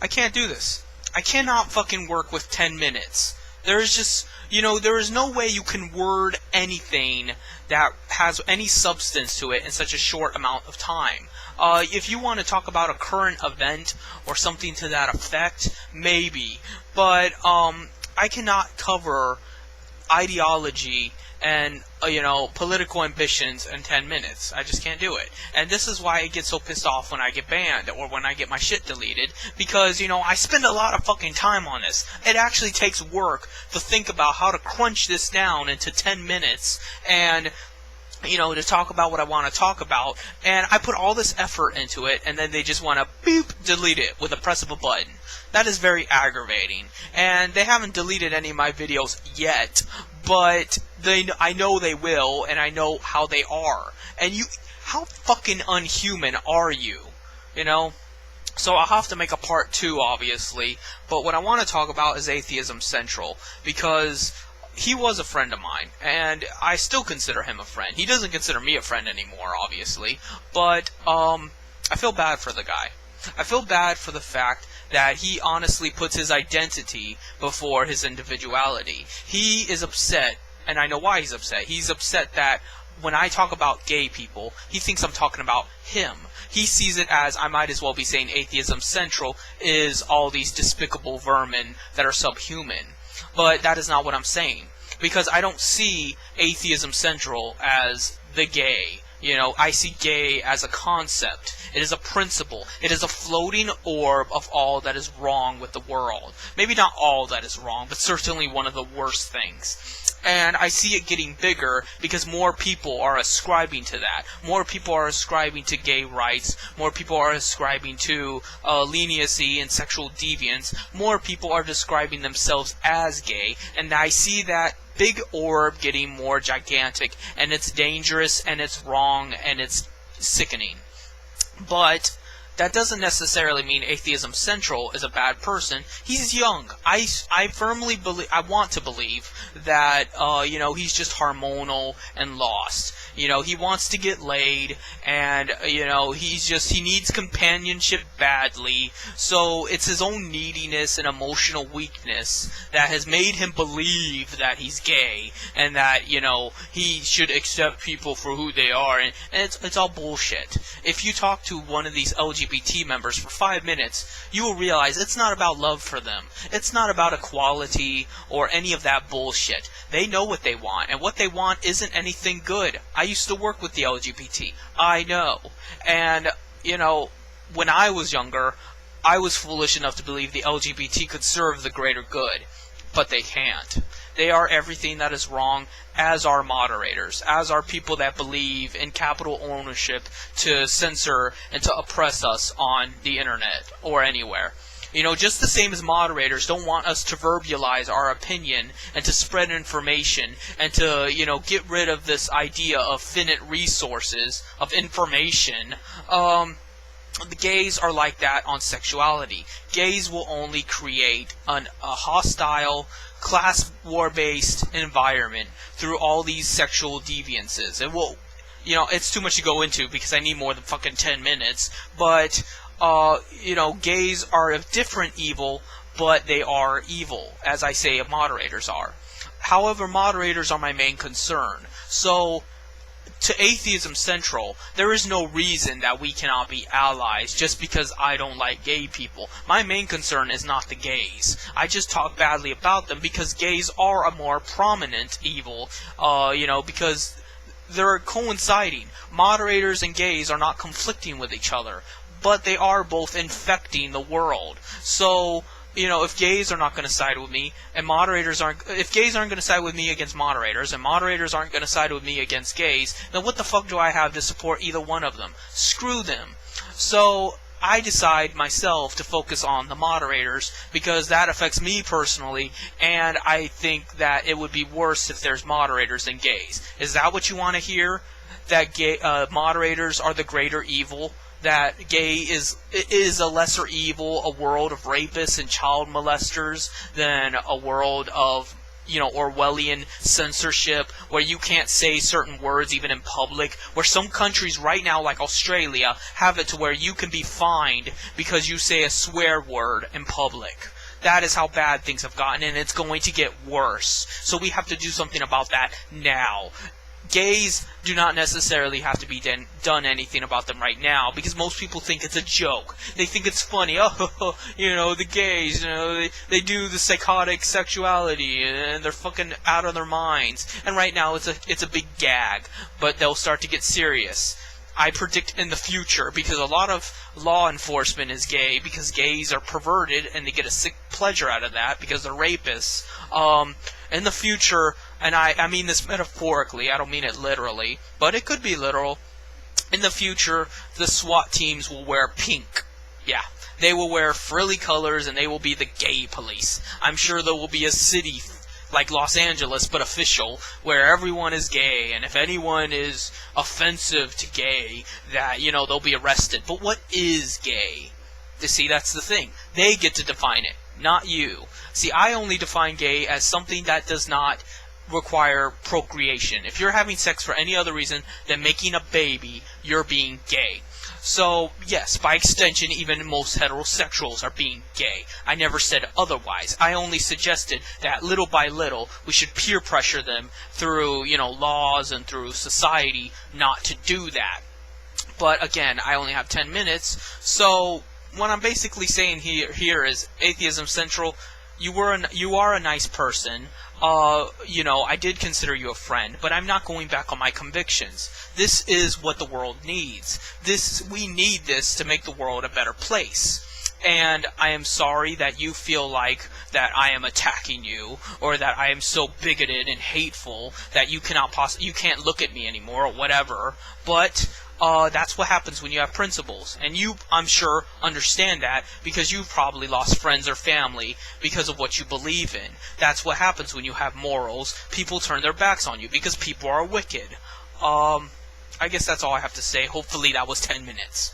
I can't do this. I cannot fucking work with 10 minutes. There is just, there is no way you can word anything that has any substance to it in such a short amount of time. If you want to talk about a current event or something to that effect, maybe. But, I cannot cover ideology and political ambitions in 10 minutes. I just can't do it. And this is why I get so pissed off when I get banned or when I get my shit deleted, because I spend a lot of fucking time on this. It actually takes work to think about how to crunch this down into 10 minutes and to talk about what I want to talk about, and I put all this effort into it, and then they just want to beep, delete it with a press of a button. That is very aggravating, and they haven't deleted any of my videos yet, but I know they will, and I know how they are. And how fucking unhuman are you? So I'll have to make a part 2, obviously, but what I want to talk about is Atheism Central, because he was a friend of mine, and I still consider him a friend. He doesn't consider me a friend anymore, obviously, but I feel bad for the guy. I feel bad for the fact that he honestly puts his identity before his individuality. He is upset, and I know why he's upset. He's upset that when I talk about gay people, he thinks I'm talking about him. He sees it as I might as well be saying Atheism Central is all these despicable vermin that are subhuman. But that is not what I'm saying, because I don't see Atheism Central as the gay. I see gay as a concept. It is a principle. It is a floating orb of all that is wrong with the world. Maybe not all that is wrong, but certainly one of the worst things. And I see it getting bigger because more people are ascribing to that. More people are ascribing to gay rights. More people are ascribing to leniency and sexual deviance. More people are describing themselves as gay. And I see that big orb getting more gigantic, and it's dangerous, and it's wrong, and it's sickening. But that doesn't necessarily mean Atheism Central is a bad person. He's young. I firmly believe, I want to believe that, he's just hormonal and lost. He wants to get laid, and, he needs companionship badly, so it's his own neediness and emotional weakness that has made him believe that he's gay, and that, he should accept people for who they are, and it's all bullshit. If you talk to one of these LGBT members for 5 minutes, you will realize it's not about love for them. It's not about equality or any of that bullshit. They know what they want, and what they want isn't anything good. I used to work with the LGBT. I know. And, when I was younger, I was foolish enough to believe the LGBT could serve the greater good. But they can't. They are everything that is wrong, as are moderators, as are people that believe in capital ownership to censor and to oppress us on the internet or anywhere. Just the same as moderators don't want us to verbalize our opinion and to spread information and to, get rid of this idea of finite resources of information. The gays are like that on sexuality. Gays will only create a hostile, class war-based environment through all these sexual deviances. It will, it's too much to go into because I need more than fucking 10 minutes, but gays are a different evil, but they are evil, as I say moderators are. However, moderators are my main concern. So, to Atheism Central, there is no reason that we cannot be allies just because I don't like gay people. My main concern is not the gays. I just talk badly about them because gays are a more prominent evil, because they're coinciding. Moderators and gays are not conflicting with each other, but they are both infecting the world. So, if gays are not going to side with me, and if gays aren't going to side with me against moderators, and moderators aren't going to side with me against gays, then what the fuck do I have to support either one of them? Screw them. So, I decide myself to focus on the moderators, because that affects me personally, and I think that it would be worse if there's moderators than gays. Is that what you want to hear? That moderators are the greater evil? That gay is a lesser evil, a world of rapists and child molesters, than a world of, Orwellian censorship, where you can't say certain words even in public, where some countries right now, like Australia, have it to where you can be fined because you say a swear word in public. That is how bad things have gotten, and it's going to get worse. So we have to do something about that now. Gays do not necessarily have to be done anything about them right now, because most people think it's a joke. They think it's funny. Oh, the gays, they do the psychotic sexuality, and they're fucking out of their minds. And right now it's a big gag, but they'll start to get serious. I predict in the future, because a lot of law enforcement is gay, because gays are perverted, and they get a sick pleasure out of that, because they're rapists. In the future, and I mean this metaphorically, I don't mean it literally, but it could be literal. In the future, the SWAT teams will wear pink. Yeah, they will wear frilly colors, and they will be the gay police. I'm sure there will be a city like Los Angeles, but official, where everyone is gay, and if anyone is offensive to gay, that, they'll be arrested. But what is gay? You see, that's the thing. They get to define it, not you. See, I only define gay as something that does not require procreation. If you're having sex for any other reason than making a baby, you're being gay. So, yes, by extension, even most heterosexuals are being gay. I never said otherwise. I only suggested that little by little, we should peer pressure them through, laws and through society not to do that. But again, I only have 10 minutes, so what I'm basically saying here is Atheism Central, you are a nice person. I did consider you a friend, but I'm not going back on my convictions. This is what the world needs. We need this to make the world a better place. And I am sorry that you feel like that I am attacking you, or that I am so bigoted and hateful that you can't look at me anymore, or whatever. But that's what happens when you have principles. And you, I'm sure, understand that, because you've probably lost friends or family because of what you believe in. That's what happens when you have morals. People turn their backs on you because people are wicked. I guess that's all I have to say. Hopefully that was 10 minutes.